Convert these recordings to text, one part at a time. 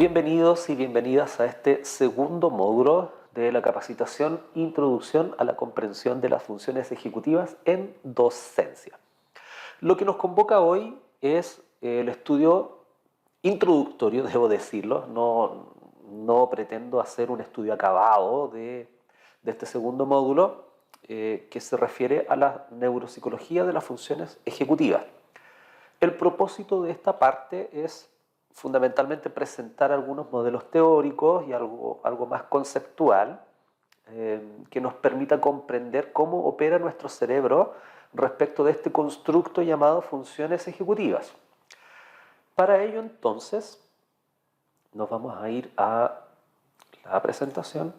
Bienvenidos y bienvenidas a este segundo módulo de la capacitación Introducción a la comprensión de las funciones ejecutivas en docencia. Lo que nos convoca hoy es el estudio introductorio, debo decirlo. No pretendo hacer un estudio acabado de este segundo módulo que se refiere a la neuropsicología de las funciones ejecutivas. El propósito de esta parte es fundamentalmente presentar algunos modelos teóricos y algo más conceptual que nos permita comprender cómo opera nuestro cerebro respecto de este constructo llamado funciones ejecutivas. Para ello, entonces, nos vamos a ir a la presentación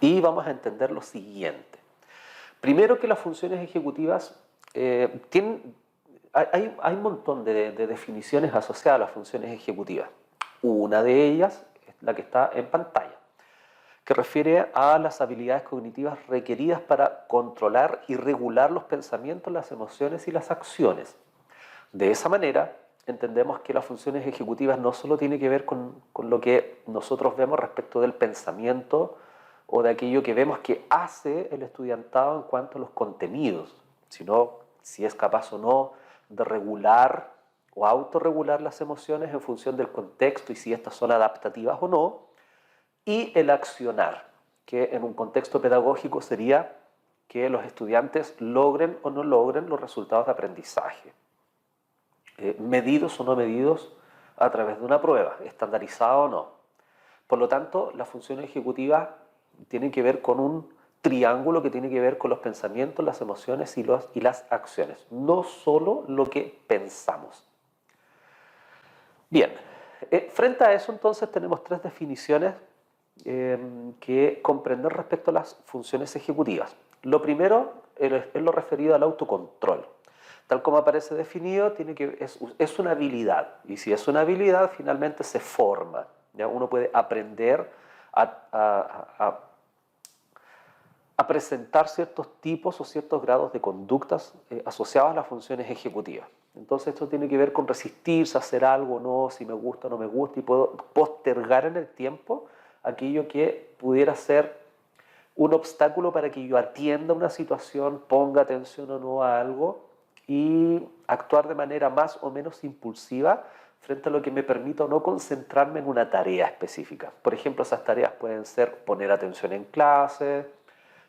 y vamos a entender lo siguiente. Primero, que las funciones ejecutivas hay un montón de definiciones asociadas a las funciones ejecutivas. Una de ellas es la que está en pantalla, que refiere a las habilidades cognitivas requeridas para controlar y regular los pensamientos, las emociones y las acciones. De esa manera, entendemos que las funciones ejecutivas no solo tienen que ver con lo que nosotros vemos respecto del pensamiento o de aquello que vemos que hace el estudiantado en cuanto a los contenidos, sino si es capaz o no de regular o autorregular las emociones en función del contexto y si estas son adaptativas o no, y el accionar, que en un contexto pedagógico sería que los estudiantes logren o no logren los resultados de aprendizaje, medidos o no medidos a través de una prueba, estandarizada o no. Por lo tanto, las funciones ejecutivas tienen que ver con un triángulo que tiene que ver con los pensamientos, las emociones y las acciones, no solo lo que pensamos. Bien, frente a eso entonces tenemos tres definiciones que comprenden respecto a las funciones ejecutivas. Lo primero es lo referido al autocontrol. Tal como aparece definido, es una habilidad, y si es una habilidad, finalmente se forma. ¿Ya? Uno puede aprender a presentar ciertos tipos o ciertos grados de conductas asociados a las funciones ejecutivas. Entonces esto tiene que ver con resistirse a hacer algo o no, si me gusta o no me gusta, y puedo postergar en el tiempo aquello que pudiera ser un obstáculo para que yo atienda una situación, ponga atención o no a algo y actuar de manera más o menos impulsiva frente a lo que me permita o no concentrarme en una tarea específica. Por ejemplo, esas tareas pueden ser poner atención en clase,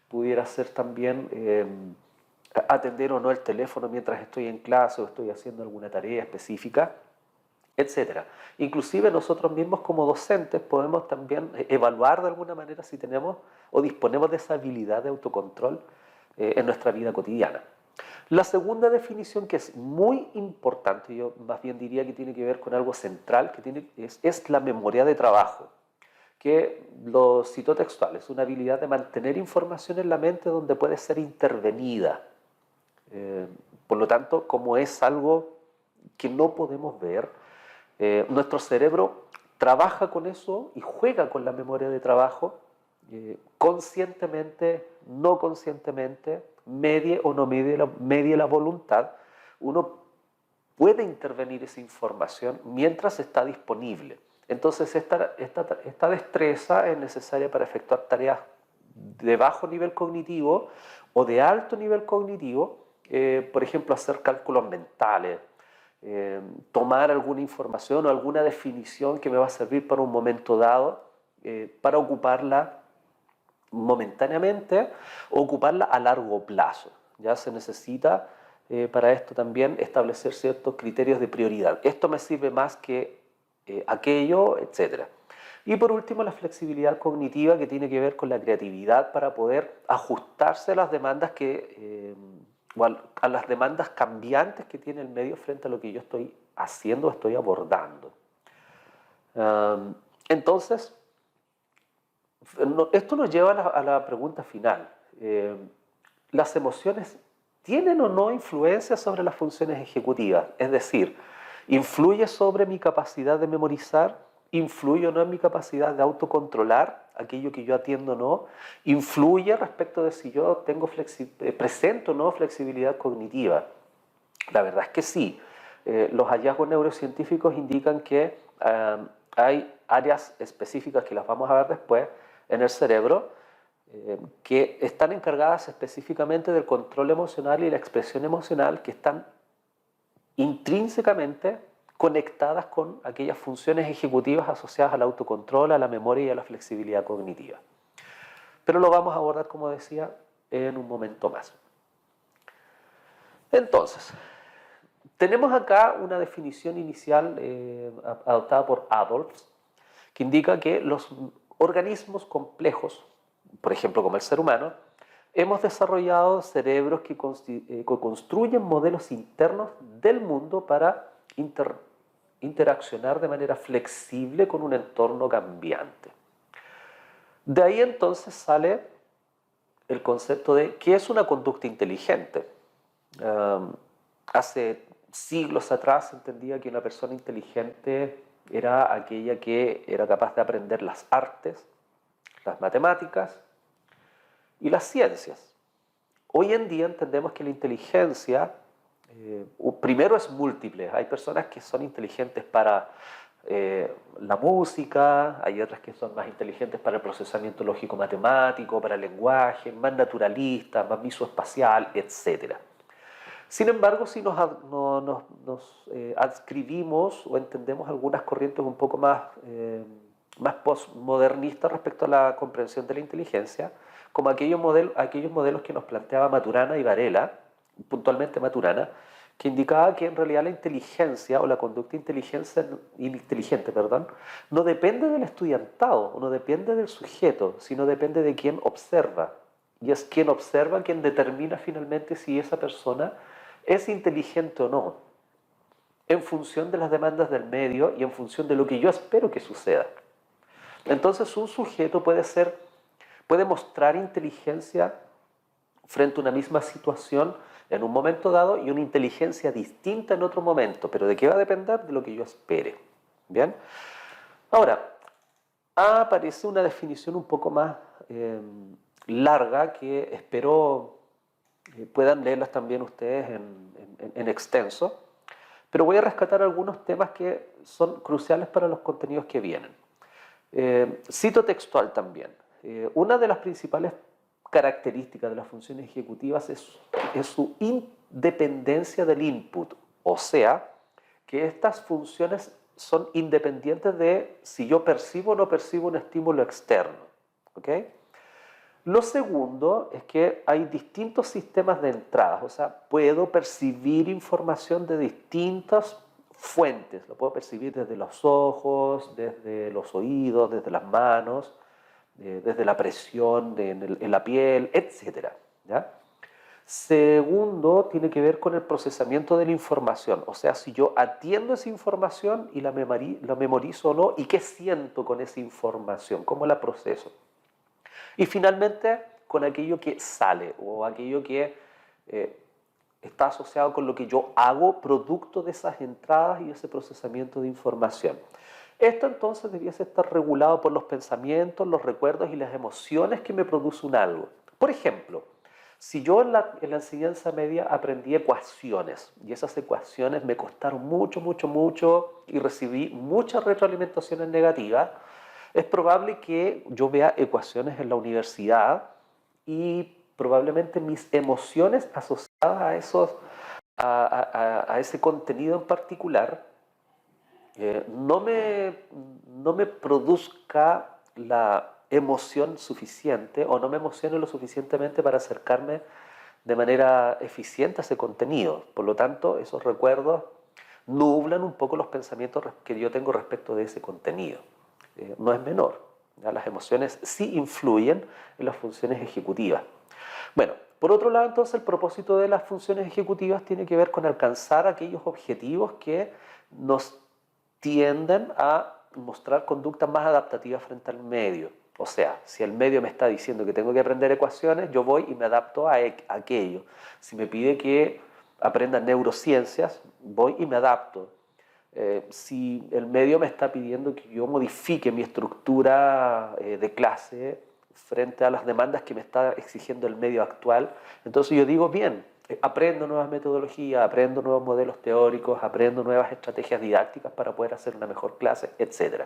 pudiera ser también atender o no el teléfono mientras estoy en clase o estoy haciendo alguna tarea específica, etc. Inclusive nosotros mismos como docentes podemos también evaluar de alguna manera si tenemos o disponemos de esa habilidad de autocontrol en nuestra vida cotidiana. La segunda definición, que es muy importante, yo más bien diría que tiene que ver con algo central, es la memoria de trabajo, que lo cito textual, es una habilidad de mantener información en la mente donde puede ser intervenida. Por lo tanto, como es algo que no podemos ver, nuestro cerebro trabaja con eso y juega con la memoria de trabajo, conscientemente, no conscientemente, medie o no medie la voluntad. Uno puede intervenir esa información mientras está disponible. Entonces esta destreza es necesaria para efectuar tareas de bajo nivel cognitivo o de alto nivel cognitivo, por ejemplo, hacer cálculos mentales, tomar alguna información o alguna definición que me va a servir para un momento dado, para ocuparla momentáneamente o ocuparla a largo plazo. Ya se necesita para esto también establecer ciertos criterios de prioridad. Esto me sirve más que aquello, etc. Y por último, la flexibilidad cognitiva, que tiene que ver con la creatividad para poder ajustarse a las demandas a las demandas cambiantes que tiene el medio frente a lo que yo estoy haciendo, estoy abordando. Entonces, esto nos lleva a la pregunta final. ¿Las emociones tienen o no influencia sobre las funciones ejecutivas? Es decir, ¿influye sobre mi capacidad de memorizar? ¿Influye o no en mi capacidad de autocontrolar aquello que yo atiendo o no? ¿Influye respecto de si yo presento o no flexibilidad cognitiva? La verdad es que sí. Los hallazgos neurocientíficos indican que hay áreas específicas, que las vamos a ver después, en el cerebro, que están encargadas específicamente del control emocional y la expresión emocional, que están intrínsecamente conectadas con aquellas funciones ejecutivas asociadas al autocontrol, a la memoria y a la flexibilidad cognitiva. Pero lo vamos a abordar, como decía, en un momento más. Entonces, tenemos acá una definición inicial adoptada por Adolphs, que indica que los organismos complejos, por ejemplo como el ser humano, hemos desarrollado cerebros que construyen modelos internos del mundo para interaccionar de manera flexible con un entorno cambiante. De ahí entonces sale el concepto de qué es una conducta inteligente. Hace siglos atrás se entendía que una persona inteligente era aquella que era capaz de aprender las artes, las matemáticas y las ciencias. Hoy en día entendemos que la inteligencia primero es múltiple. Hay personas que son inteligentes para la música, hay otras que son más inteligentes para el procesamiento lógico-matemático, para el lenguaje, más naturalista, más visoespacial, etc. Sin embargo, si nos adscribimos o entendemos algunas corrientes un poco más postmodernistas respecto a la comprensión de la inteligencia, como aquellos modelos que nos planteaba Maturana y Varela, puntualmente Maturana, que indicaba que en realidad la inteligencia o la conducta inteligente, no depende del estudiantado, no depende del sujeto, sino depende de quien observa. Y es quien observa quien determina finalmente si esa persona es inteligente o no, en función de las demandas del medio y en función de lo que yo espero que suceda. Entonces un sujeto puede mostrar inteligencia frente a una misma situación en un momento dado y una inteligencia distinta en otro momento. ¿Pero de qué va a depender? De lo que yo espere. ¿Bien? Ahora, aparece una definición un poco más larga que espero puedan leerlas también ustedes en extenso, pero voy a rescatar algunos temas que son cruciales para los contenidos que vienen. Cito textual también. Una de las principales características de las funciones ejecutivas es su independencia del input, o sea, que estas funciones son independientes de si yo percibo o no percibo un estímulo externo. ¿Ok? Lo segundo es que hay distintos sistemas de entradas, o sea, puedo percibir información de distintas fuentes, lo puedo percibir desde los ojos, desde los oídos, desde las manos, desde la presión en la piel, etc. ¿Ya? Segundo, tiene que ver con el procesamiento de la información, o sea, si yo atiendo esa información y la memorizo o no, y qué siento con esa información, cómo la proceso. Y finalmente, con aquello que sale o aquello que está asociado con lo que yo hago producto de esas entradas y ese procesamiento de información. Esto entonces debiese estar regulado por los pensamientos, los recuerdos y las emociones que me producen algo. Por ejemplo, si yo en la enseñanza media aprendí ecuaciones y esas ecuaciones me costaron mucho y recibí muchas retroalimentaciones negativas, es probable que yo vea ecuaciones en la universidad y probablemente mis emociones asociadas a ese contenido en particular no me produzca la emoción suficiente o no me emocione lo suficientemente para acercarme de manera eficiente a ese contenido. Por lo tanto, esos recuerdos nublan un poco los pensamientos que yo tengo respecto de ese contenido. No es menor. ¿Ya? Las emociones sí influyen en las funciones ejecutivas. Bueno, por otro lado, entonces, el propósito de las funciones ejecutivas tiene que ver con alcanzar aquellos objetivos que nos tienden a mostrar conductas más adaptativas frente al medio. O sea, si el medio me está diciendo que tengo que aprender ecuaciones, yo voy y me adapto a aquello. Si me pide que aprenda neurociencias, voy y me adapto. Si el medio me está pidiendo que yo modifique mi estructura de clase frente a las demandas que me está exigiendo el medio actual, entonces yo digo, bien, aprendo nuevas metodologías, aprendo nuevos modelos teóricos, aprendo nuevas estrategias didácticas para poder hacer una mejor clase, etc.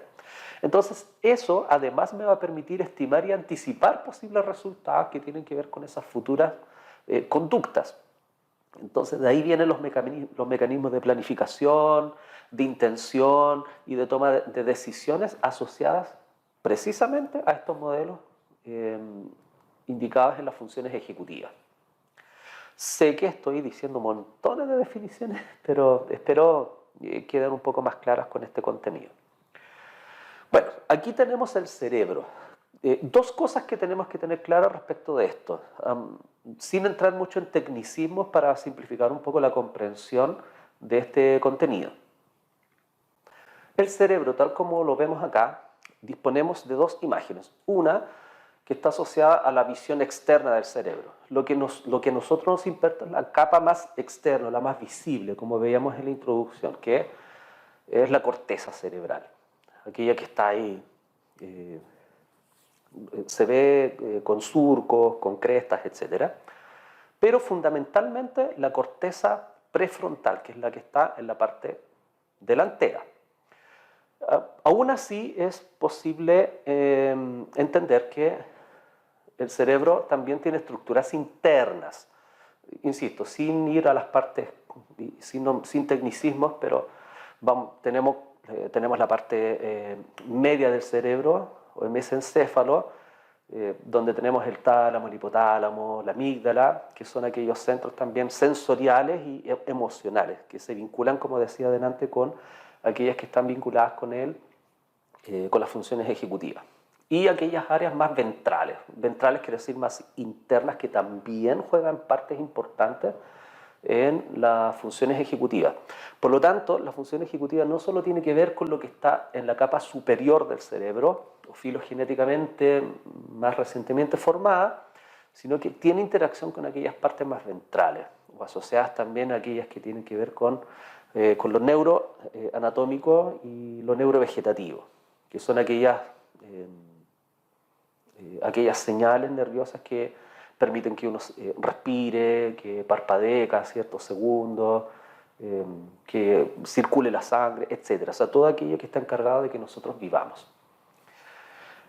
Entonces, eso además me va a permitir estimar y anticipar posibles resultados que tienen que ver con esas futuras conductas. Entonces, de ahí vienen los mecanismos de planificación, de intención y de toma de decisiones asociadas precisamente a estos modelos indicados en las funciones ejecutivas. Sé que estoy diciendo montones de definiciones, pero espero queden un poco más claras con este contenido. Bueno, aquí tenemos el cerebro. Dos cosas que tenemos que tener claras respecto de esto, sin entrar mucho en tecnicismos para simplificar un poco la comprensión de este contenido. El cerebro, tal como lo vemos acá, disponemos de dos imágenes. Una que está asociada a la visión externa del cerebro. Lo que a nosotros nos importa es la capa más externa, la más visible, como veíamos en la introducción, que es la corteza cerebral, aquella que está ahí. Se ve con surcos, con crestas, etc. Pero fundamentalmente la corteza prefrontal, que es la que está en la parte delantera. Aún así es posible entender que el cerebro también tiene estructuras internas. Insisto, sin ir a las partes, sin tecnicismos, pero tenemos la parte media del cerebro, o el mesencéfalo, donde tenemos el tálamo, el hipotálamo, la amígdala, que son aquellos centros también sensoriales y emocionales, que se vinculan, como decía adelante, con aquellas que están vinculadas con las funciones ejecutivas. Y aquellas áreas más ventrales. Ventrales quiere decir más internas, que también juegan partes importantes en las funciones ejecutivas. Por lo tanto, la función ejecutiva no solo tiene que ver con lo que está en la capa superior del cerebro, o filogenéticamente más recientemente formada, sino que tiene interacción con aquellas partes más ventrales, o asociadas también a aquellas que tienen que ver con lo neuroanatómico y lo neurovegetativo, que son aquellas señales nerviosas que permiten que uno respire, que parpadee cada ciertos segundos, que circule la sangre, etc. O sea, todo aquello que está encargado de que nosotros vivamos.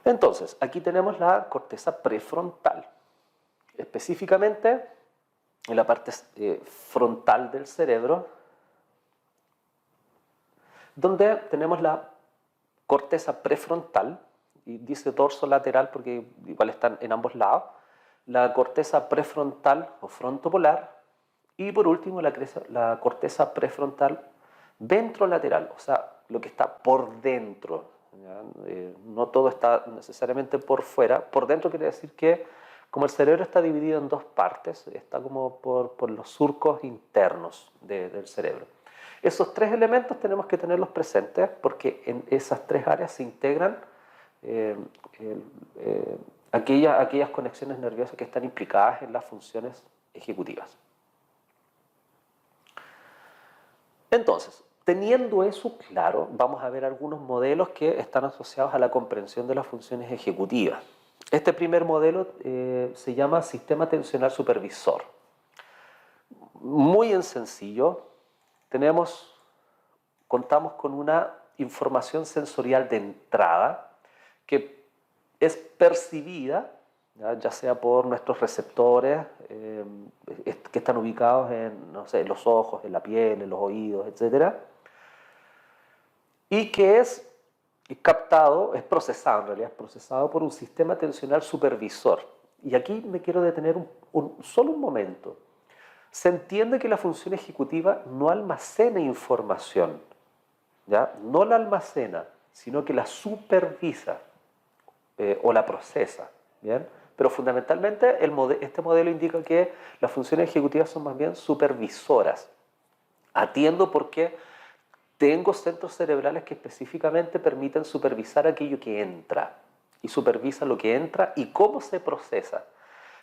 Entonces, aquí tenemos la corteza prefrontal. Específicamente, en la parte frontal del cerebro, donde tenemos la corteza prefrontal, y dice dorso lateral porque igual están en ambos lados, la corteza prefrontal o frontopolar, y por último la corteza prefrontal ventrolateral, o sea, lo que está por dentro. No todo está necesariamente por fuera. Por dentro quiere decir que como el cerebro está dividido en dos partes, está como por los surcos internos del cerebro. Esos tres elementos tenemos que tenerlos presentes porque en esas tres áreas se integran aquellas conexiones nerviosas que están implicadas en las funciones ejecutivas. Entonces, teniendo eso claro, vamos a ver algunos modelos que están asociados a la comprensión de las funciones ejecutivas. Este primer modelo se llama sistema atencional supervisor. Muy en sencillo, contamos con una información sensorial de entrada que es percibida, ya sea por nuestros receptores que están ubicados en, no sé, en los ojos, en la piel, en los oídos, etc. Y que es captado, es procesado en realidad, es procesado por un sistema atencional supervisor. Y aquí me quiero detener solo un momento. Se entiende que la función ejecutiva no almacena información, ¿ya? No la almacena, sino que la supervisa o la procesa, ¿bien? Pero fundamentalmente este modelo indica que las funciones ejecutivas son más bien supervisoras. Atiendo porque tengo centros cerebrales que específicamente permiten supervisar aquello que entra, y supervisa lo que entra y cómo se procesa.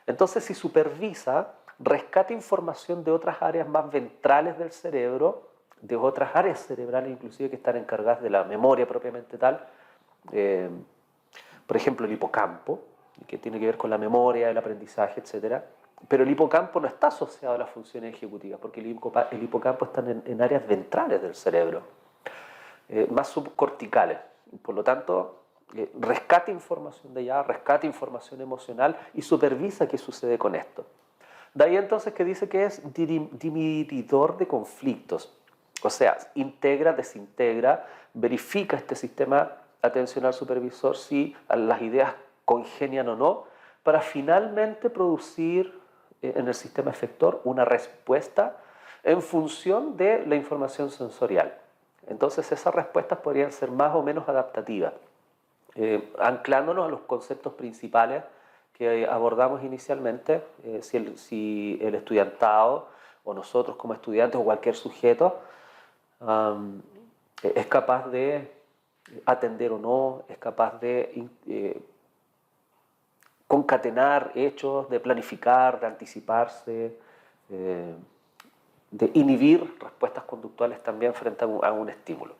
Entonces, si supervisa, rescata información de otras áreas más ventrales del cerebro, de otras áreas cerebrales inclusive que están encargadas de la memoria propiamente tal, por ejemplo el hipocampo, que tiene que ver con la memoria, el aprendizaje, etc. Pero el hipocampo no está asociado a las funciones ejecutivas, porque el hipocampo está en áreas ventrales del cerebro, más subcorticales. Por lo tanto, rescata información de allá, rescata información emocional y supervisa qué sucede con esto. De ahí entonces que dice que es dirimidor de conflictos. O sea, integra, desintegra, verifica este sistema atencional supervisor si las ideas congenian o no, para finalmente producir en el sistema efector una respuesta en función de la información sensorial. Entonces esas respuestas podrían ser más o menos adaptativas, anclándonos a los conceptos principales que abordamos inicialmente, si el estudiantado o nosotros como estudiantes o cualquier sujeto es capaz de atender o no, es capaz de concatenar hechos, de planificar, de anticiparse, de inhibir respuestas conductuales también frente a un estímulo.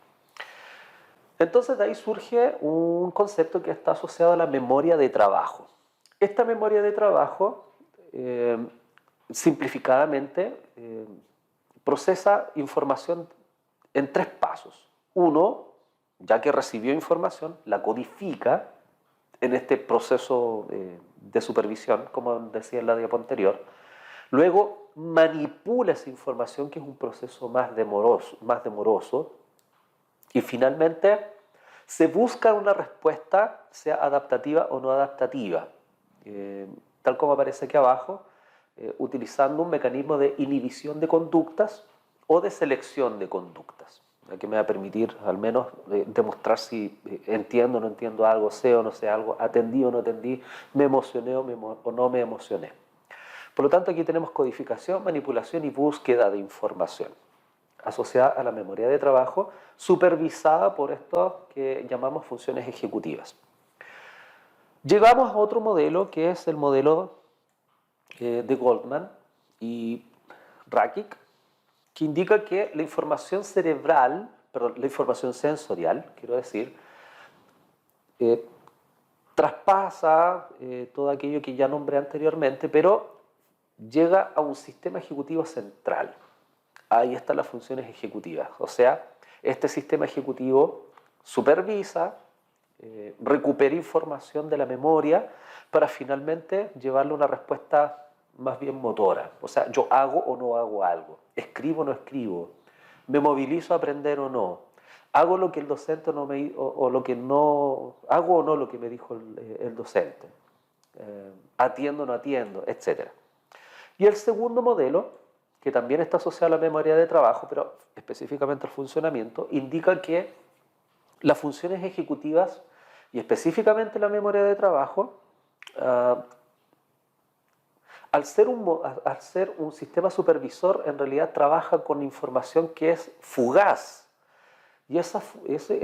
Entonces de ahí surge un concepto que está asociado a la memoria de trabajo. Esta memoria de trabajo, simplificadamente, procesa información en 3 pasos. Uno, ya que recibió información, la codifica en este proceso de supervisión, como decía en la diapo anterior. Luego manipula esa información, que es un proceso más demoroso. Y finalmente se busca una respuesta, sea adaptativa o no adaptativa, tal como aparece aquí abajo, utilizando un mecanismo de inhibición de conductas o de selección de conductas, que me va a permitir al menos demostrar si entiendo o no entiendo algo, sé o no sé algo, atendí o no atendí, me emocioné o no me emocioné. Por lo tanto, aquí tenemos codificación, manipulación y búsqueda de información asociada a la memoria de trabajo, supervisada por esto que llamamos funciones ejecutivas. Llegamos a otro modelo, que es el modelo de Goldman y Rakic, que indica que la información cerebral, perdón, la información sensorial, quiero decir, traspasa todo aquello que ya nombré anteriormente, pero llega a un sistema ejecutivo central. Ahí están las funciones ejecutivas. O sea, este sistema ejecutivo supervisa, recupera información de la memoria para finalmente llevarle una respuesta más bien motora. O sea, yo hago o no hago algo, escribo o no escribo, me movilizo a aprender o no, hago lo que el docente no me, o lo que no, hago o no lo que me dijo el docente, atiendo o no atiendo, etc. Y el segundo modelo, que también está asociado a la memoria de trabajo, pero específicamente al funcionamiento, indica que las funciones ejecutivas y específicamente la memoria de trabajo, al ser un sistema supervisor, en realidad trabaja con información que es fugaz. Y ese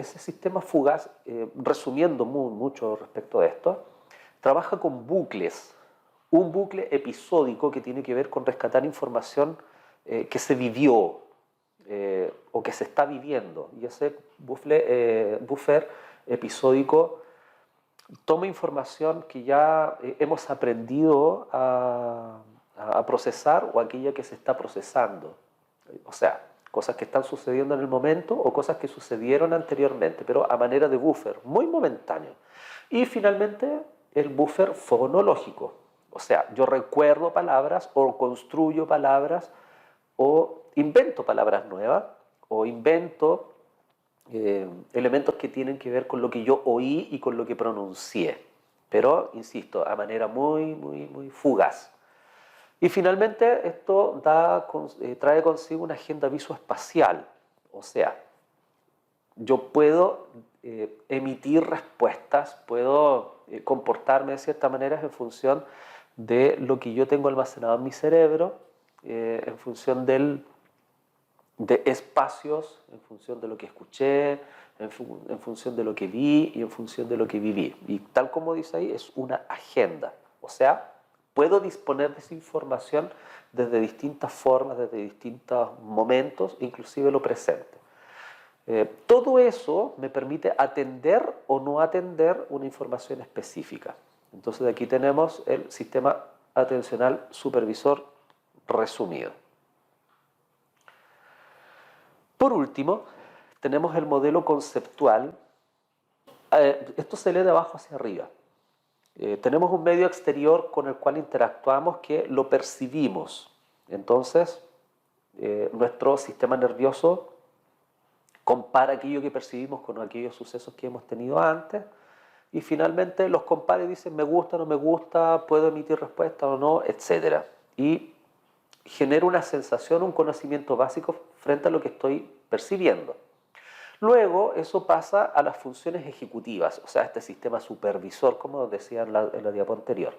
sistema fugaz, resumiendo mucho respecto a esto, trabaja con bucles. Un bucle episódico que tiene que ver con rescatar información que se vivió o que se está viviendo. Y ese buffer episódico toma información que ya hemos aprendido a procesar o aquella que se está procesando. O sea, cosas que están sucediendo en el momento o cosas que sucedieron anteriormente, pero a manera de buffer, muy momentáneo. Y finalmente el buffer fonológico. O sea, yo recuerdo palabras o construyo palabras o invento palabras nuevas o invento elementos que tienen que ver con lo que yo oí y con lo que pronuncié. Pero, insisto, a manera muy fugaz. Y finalmente esto trae consigo una agenda visoespacial. O sea, yo puedo emitir respuestas, puedo comportarme de cierta manera en función de lo que yo tengo almacenado en mi cerebro, en función de espacios, en función de lo que escuché, en función de lo que vi y en función de lo que viví. Y tal como dice ahí, es una agenda. O sea, puedo disponer de esa información desde distintas formas, desde distintos momentos, inclusive lo presente. Todo eso me permite atender o no atender una información específica. Entonces aquí tenemos el sistema atencional supervisor resumido. Por último, tenemos el modelo conceptual. Esto se lee de abajo hacia arriba. Tenemos un medio exterior con el cual interactuamos que lo percibimos. Entonces, nuestro sistema nervioso compara aquello que percibimos con aquellos sucesos que hemos tenido antes y finalmente los compara y dice me gusta, no me gusta, puedo emitir respuesta o no, etc. Y genera una sensación, un conocimiento básico frente a lo que estoy percibiendo. Luego eso pasa a las funciones ejecutivas, o sea, este sistema supervisor, como decía en la diapo anterior.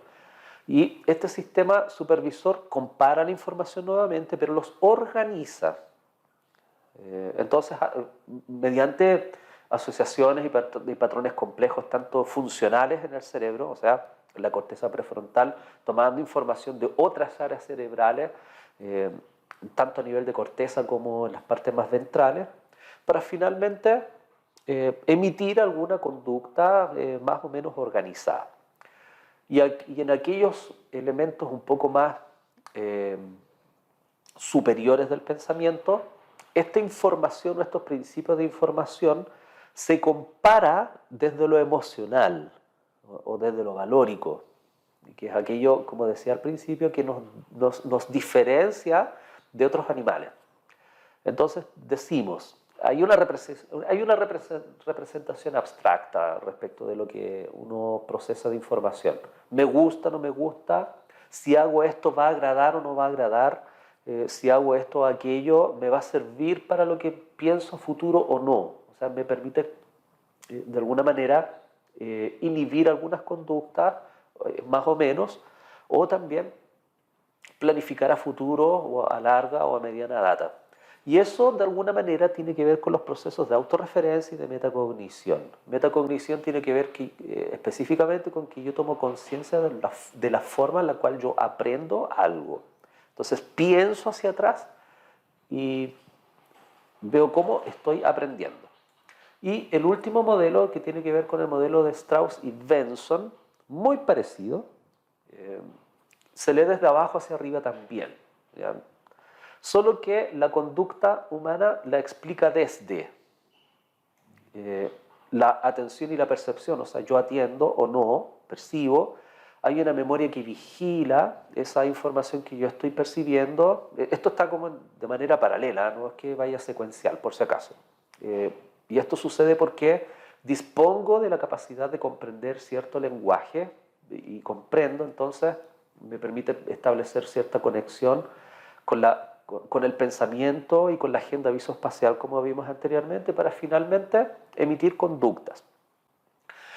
Y este sistema supervisor compara la información nuevamente, pero los organiza. Entonces, mediante asociaciones y patrones complejos, tanto funcionales en el cerebro, o sea, en la corteza prefrontal, tomando información de otras áreas cerebrales, tanto a nivel de corteza como en las partes más ventrales, para finalmente emitir alguna conducta más o menos organizada. Y en aquellos elementos un poco más superiores del pensamiento, esta información, estos principios de información, se compara desde lo emocional o desde lo valórico, que es aquello, como decía al principio, que nos diferencia de otros animales. Entonces decimos, hay una representación abstracta respecto de lo que uno procesa de información. Me gusta, no me gusta, si hago esto va a agradar o no va a agradar, si hago esto o aquello, me va a servir para lo que pienso futuro o no. O sea, me permite de alguna manera inhibir algunas conductas, más o menos, o también planificar a futuro o a larga o a mediana data. Y eso de alguna manera tiene que ver con los procesos de autorreferencia y de metacognición. Metacognición tiene que ver específicamente con que yo tomo conciencia de la forma en la cual yo aprendo algo. Entonces pienso hacia atrás y veo cómo estoy aprendiendo. Y el último modelo, que tiene que ver con el modelo de Strauss y Benson, muy parecido, se lee desde abajo hacia arriba también, ¿ya? Solo que la conducta humana la explica desde la atención y la percepción, o sea, yo atiendo o no, percibo, hay una memoria que vigila esa información que yo estoy percibiendo. Esto está como de manera paralela, no es que vaya secuencial, por si acaso. Y esto sucede porque dispongo de la capacidad de comprender cierto lenguaje y comprendo, entonces me permite establecer cierta conexión con el pensamiento y con la agenda visoespacial, como vimos anteriormente, para finalmente emitir conductas.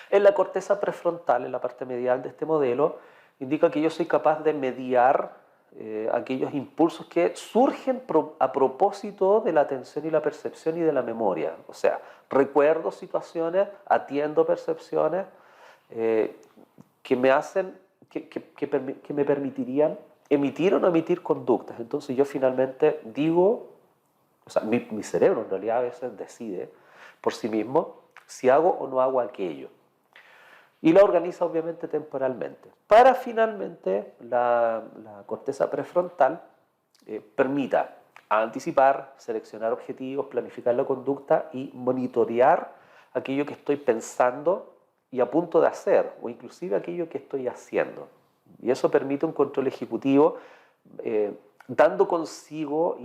En la corteza prefrontal, en la parte medial de este modelo, indica que yo soy capaz de mediar aquellos impulsos que surgen a propósito de la atención y la percepción y de la memoria. O sea, recuerdo situaciones, atiendo percepciones que me hacen, que me permitirían emitir o no emitir conductas. Entonces yo finalmente digo, o sea, mi cerebro en realidad a veces decide por sí mismo si hago o no hago aquello. Y la organiza obviamente temporalmente, para finalmente la corteza prefrontal permita anticipar, seleccionar objetivos, planificar la conducta y monitorear aquello que estoy pensando y a punto de hacer, o inclusive aquello que estoy haciendo. Y eso permite un control ejecutivo dando consigo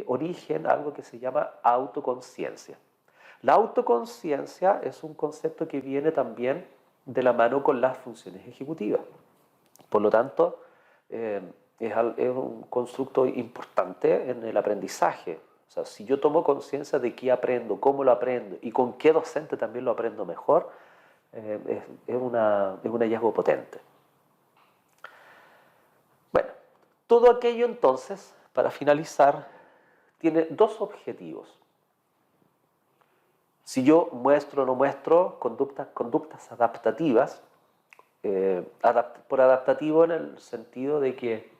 origen a algo que se llama autoconciencia. La autoconciencia es un concepto que viene también de la mano con las funciones ejecutivas. Por lo tanto, es un constructo importante en el aprendizaje. O sea, si yo tomo conciencia de qué aprendo, cómo lo aprendo y con qué docente también lo aprendo mejor, es un hallazgo potente. Bueno, todo aquello entonces, para finalizar, tiene dos objetivos. Si yo muestro o no muestro conductas adaptativas, por adaptativo en el sentido de que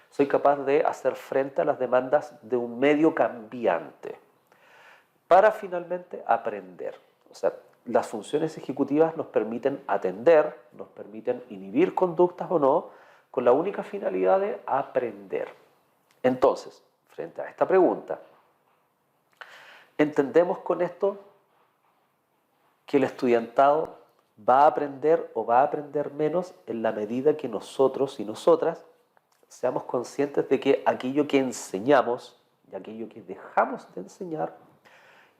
soy capaz de hacer frente a las demandas de un medio cambiante para finalmente aprender. O sea, las funciones ejecutivas nos permiten atender, nos permiten inhibir conductas o no, con la única finalidad de aprender. Entonces, frente a esta pregunta, entendemos con esto que el estudiantado va a aprender o va a aprender menos en la medida que nosotros y nosotras seamos conscientes de que aquello que enseñamos y aquello que dejamos de enseñar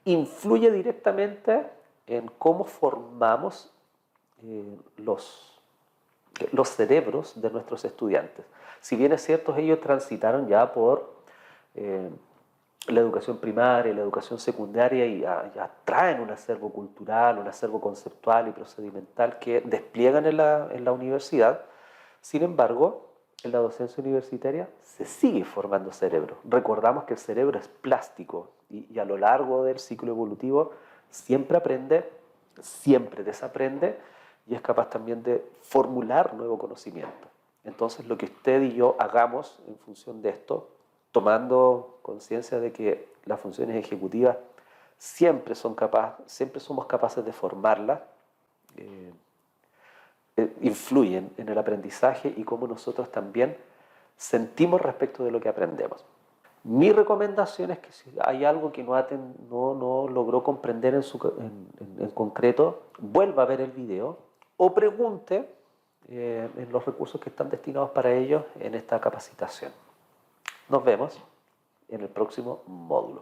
influye directamente en cómo formamos los cerebros de nuestros estudiantes. Si bien es cierto, ellos transitaron ya por la educación primaria, la educación secundaria y ya traen un acervo cultural, un acervo conceptual y procedimental que despliegan en la universidad. Sin embargo, en la docencia universitaria se sigue formando cerebro. Recordamos que el cerebro es plástico y a lo largo del ciclo evolutivo siempre aprende, siempre desaprende y es capaz también de formular nuevo conocimiento. Entonces, lo que usted y yo hagamos en función de esto, tomando conciencia de que las funciones ejecutivas siempre somos capaces de formarlas, influyen en el aprendizaje y cómo nosotros también sentimos respecto de lo que aprendemos. Mi recomendación es que si hay algo que no logró comprender en concreto, vuelva a ver el video o pregunte en los recursos que están destinados para ello en esta capacitación. Nos vemos en el próximo módulo.